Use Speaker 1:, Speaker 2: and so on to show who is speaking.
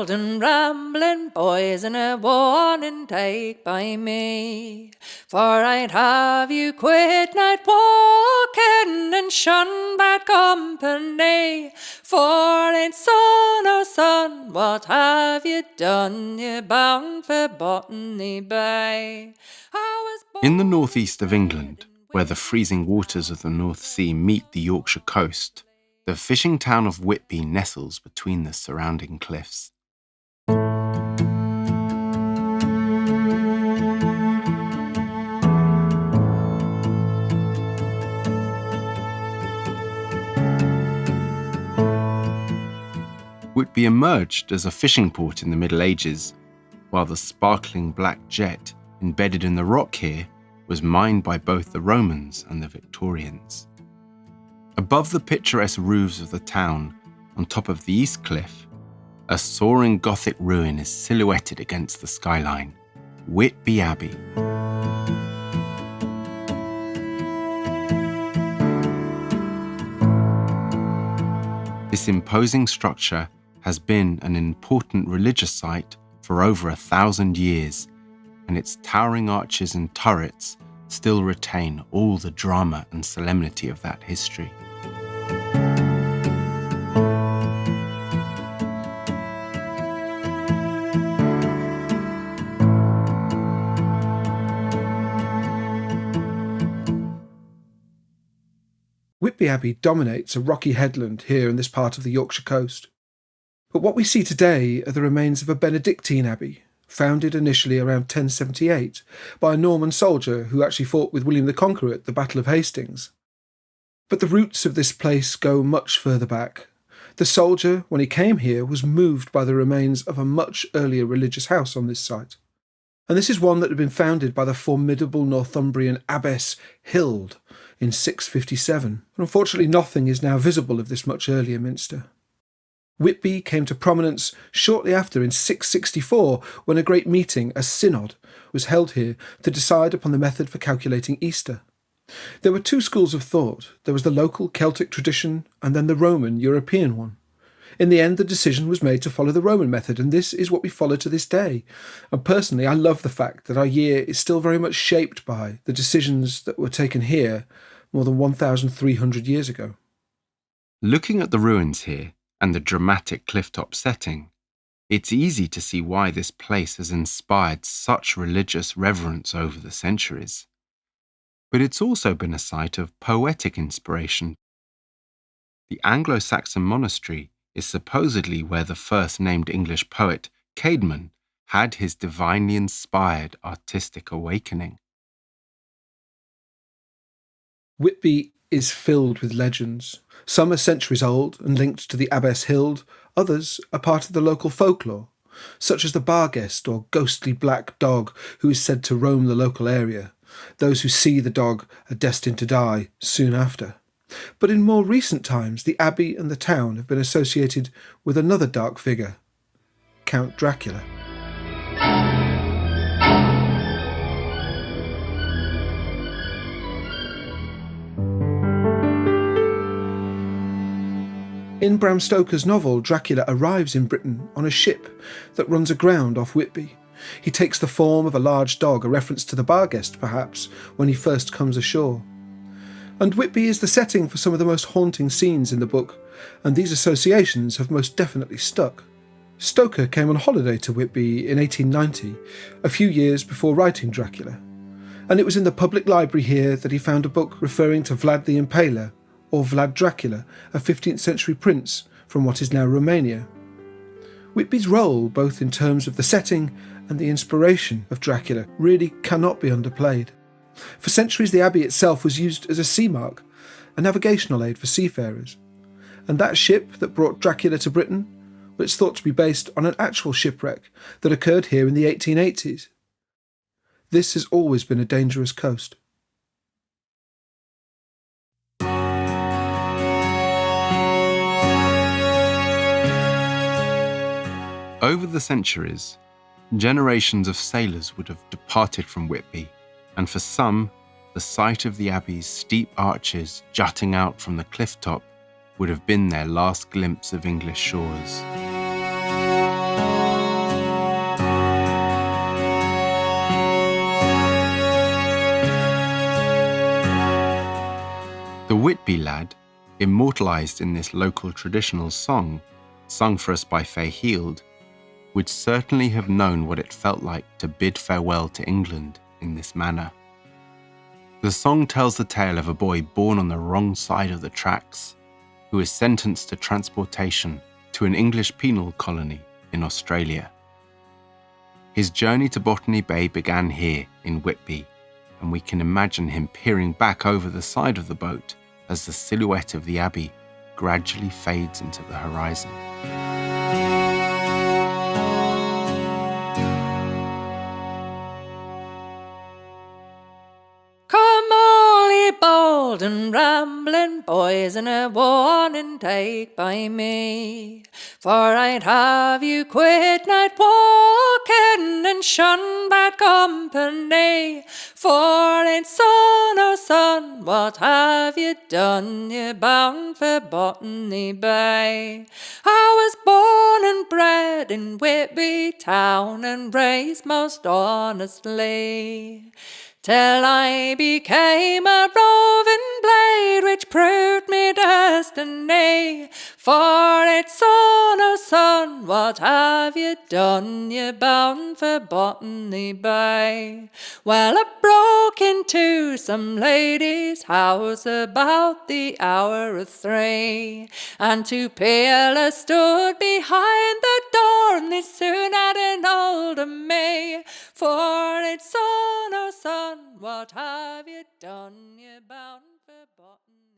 Speaker 1: bold and rambling boys, and a warning take by me. For I'd have you quit night walking and shun bad company. For ain't son, oh son, what have you done? You're bound for Botany Bay.
Speaker 2: In the northeast of England, where the freezing waters of the North Sea meet the Yorkshire coast, the fishing town of Whitby nestles between the surrounding cliffs. Whitby emerged as a fishing port in the Middle Ages, while the sparkling black jet embedded in the rock here was mined by both the Romans and the Victorians. Above the picturesque roofs of the town, on top of the east cliff, a soaring Gothic ruin is silhouetted against the skyline, Whitby Abbey. This imposing structure has been an important religious site for over 1,000 years, and its towering arches and turrets still retain all the drama and solemnity of that history.
Speaker 3: Whitby Abbey dominates a rocky headland here in this part of the Yorkshire coast. But what we see today are the remains of a Benedictine abbey, founded initially around 1078 by a Norman soldier who actually fought with William the Conqueror at the Battle of Hastings. But the roots of this place go much further back. The soldier, when he came here, was moved by the remains of a much earlier religious house on this site. And this is one that had been founded by the formidable Northumbrian abbess Hield in 657. And unfortunately, nothing is now visible of this much earlier minster. Whitby came to prominence shortly after in 664 when a great meeting, a Synod, was held here to decide upon the method for calculating Easter. There were two schools of thought. There was the local Celtic tradition and then the Roman European one. In the end, the decision was made to follow the Roman method, and this is what we follow to this day. And personally, I love the fact that our year is still very much shaped by the decisions that were taken here more than 1,300 years ago.
Speaker 2: Looking at the ruins here, and the dramatic clifftop setting, it's easy to see why this place has inspired such religious reverence over the centuries. But it's also been a site of poetic inspiration. The Anglo-Saxon monastery is supposedly where the first named English poet, Caedmon, had his divinely inspired artistic awakening.
Speaker 3: Whitby is filled with legends. Some are centuries old and linked to the Abbess Hild, others are part of the local folklore, such as the Barguest or ghostly black dog who is said to roam the local area. Those who see the dog are destined to die soon after. But in more recent times, the abbey and the town have been associated with another dark figure, Count Dracula. In Bram Stoker's novel, Dracula arrives in Britain on a ship that runs aground off Whitby. He takes the form of a large dog, a reference to the Barguest, perhaps, when he first comes ashore. And Whitby is the setting for some of the most haunting scenes in the book, and these associations have most definitely stuck. Stoker came on holiday to Whitby in 1890, a few years before writing Dracula, and it was in the public library here that he found a book referring to Vlad the Impaler, or Vlad Dracula, a 15th century prince from what is now Romania. Whitby's role, both in terms of the setting and the inspiration of Dracula, really cannot be underplayed. For centuries the abbey itself was used as a sea mark, a navigational aid for seafarers. And that ship that brought Dracula to Britain was thought to be based on an actual shipwreck that occurred here in the 1880s. This has always been a dangerous coast.
Speaker 2: Over the centuries, generations of sailors would have departed from Whitby, and for some, the sight of the abbey's steep arches jutting out from the clifftop would have been their last glimpse of English shores. The Whitby Lad, immortalised in this local traditional song, sung for us by Fay Hield, would certainly have known what it felt like to bid farewell to England in this manner. The song tells the tale of a boy born on the wrong side of the tracks, who is sentenced to transportation to an English penal colony in Australia. His journey to Botany Bay began here in Whitby, and we can imagine him peering back over the side of the boat as the silhouette of the abbey gradually fades into the horizon.
Speaker 1: Come all ye bold and rambling boys, and a warning take by me, for I'd have you quit night walking and shun bad company. For ain't son, oh son, what have you done? You're bound for Botany Bay. I was born and bred in Whitby town and raised most honestly, till I became a roving blade which proved me destiny. For it's son, oh son, what have you done? You're bound for Botany Bay. Well, I broke into some lady's house about the hour of 3, and 2 peelers stood behind the door, and they soon had an hold of me. For it's son, oh son, what have you done? You're bound for Botany.